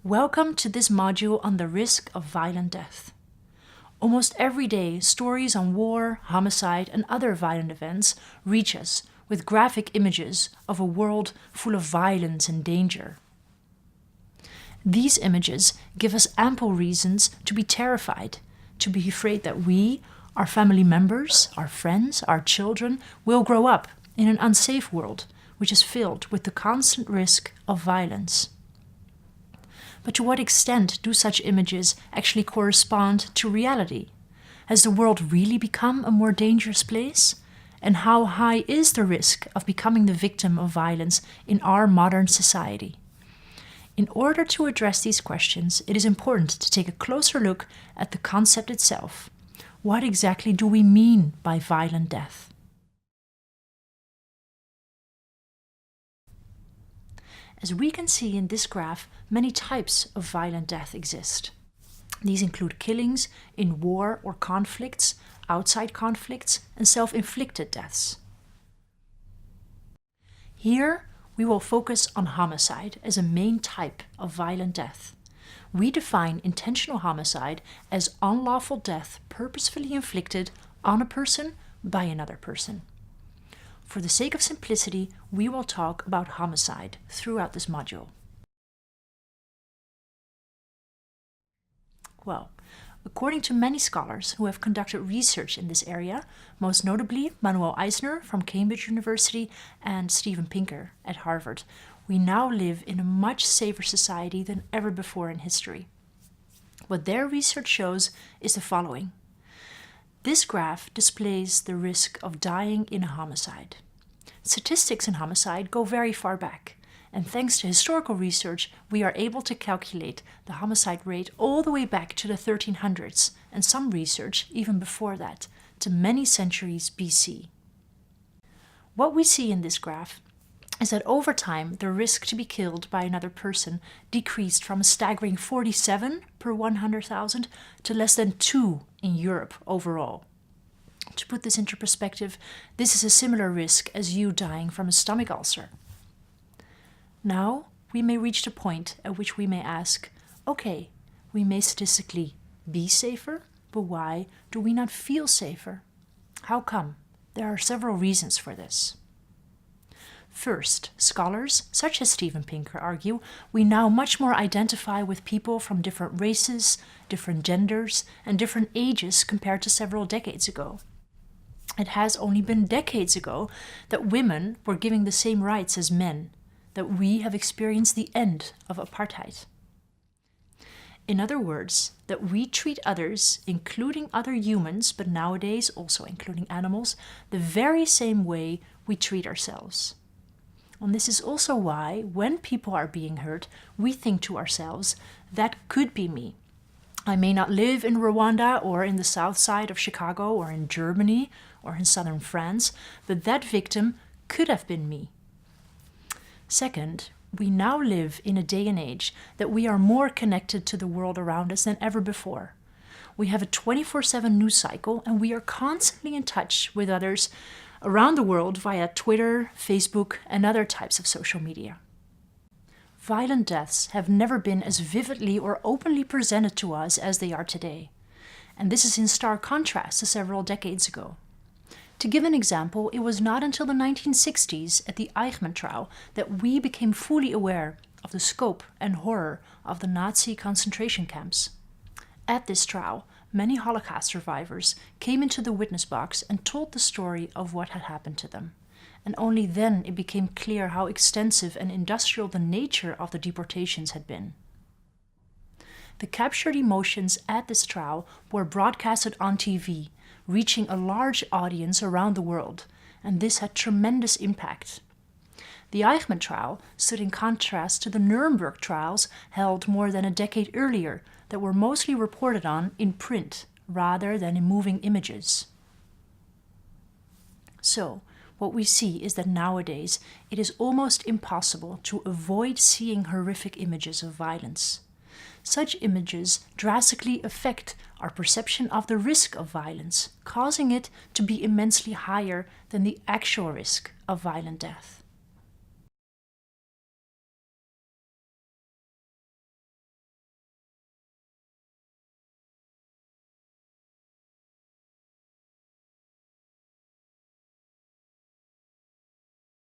Welcome to this module on the risk of violent death. Almost every day, stories on war, homicide, and other violent events reach us with graphic images of a world full of violence and danger. These images give us ample reasons to be terrified, to be afraid that we, our family members, our friends, our children, will grow up in an unsafe world which is filled with the constant risk of violence. But to what extent do such images actually correspond to reality? Has the world really become a more dangerous place? And how high is the risk of becoming the victim of violence in our modern society? In order to address these questions, it is important to take a closer look at the concept itself. What exactly do we mean by violent death? As we can see in this graph, many types of violent death exist. These include killings in war or conflicts, outside conflicts, and self-inflicted deaths. Here, we will focus on homicide as a main type of violent death. We define intentional homicide as unlawful death purposefully inflicted on a person by another person. For the sake of simplicity, we will talk about homicide throughout this module. Well, according to many scholars who have conducted research in this area, most notably Manuel Eisner from Cambridge University and Steven Pinker at Harvard, we now live in a much safer society than ever before in history. What their research shows is the following. This graph displays the risk of dying in a homicide. Statistics in homicide go very far back, and thanks to historical research, we are able to calculate the homicide rate all the way back to the 1300s, and some research even before that, to many centuries BC. What we see in this graph is that over time, the risk to be killed by another person decreased from a staggering 47 per 100,000 to less than 2 in Europe overall. To put this into perspective, this is a similar risk as you dying from a stomach ulcer. Now, we may reach the point at which we may ask, okay, we may statistically be safer, but why do we not feel safer? How come? There are several reasons for this. First, scholars, such as Steven Pinker, argue we now much more identify with people from different races, different genders, and different ages compared to several decades ago. It has only been decades ago that women were given the same rights as men, that we have experienced the end of apartheid. In other words, that we treat others, including other humans, but nowadays also including animals, the very same way we treat ourselves. And this is also why, when people are being hurt, we think to ourselves, that could be me. I may not live in Rwanda or in the south side of Chicago or in Germany or in southern France, but that victim could have been me. Second, we now live in a day and age that we are more connected to the world around us than ever before. We have a 24/7 news cycle and we are constantly in touch with others around the world via Twitter, Facebook, and other types of social media. Violent deaths have never been as vividly or openly presented to us as they are today. And this is in stark contrast to several decades ago. To give an example, it was not until the 1960s at the Eichmann trial that we became fully aware of the scope and horror of the Nazi concentration camps. At this trial, many Holocaust survivors came into the witness box and told the story of what had happened to them. And only then it became clear how extensive and industrial the nature of the deportations had been. The captured emotions at this trial were broadcasted on TV, reaching a large audience around the world, and this had tremendous impact. The Eichmann trial stood in contrast to the Nuremberg trials held more than a decade earlier that were mostly reported on in print rather than in moving images. So, what we see is that nowadays it is almost impossible to avoid seeing horrific images of violence. Such images drastically affect our perception of the risk of violence, causing it to be immensely higher than the actual risk of violent death.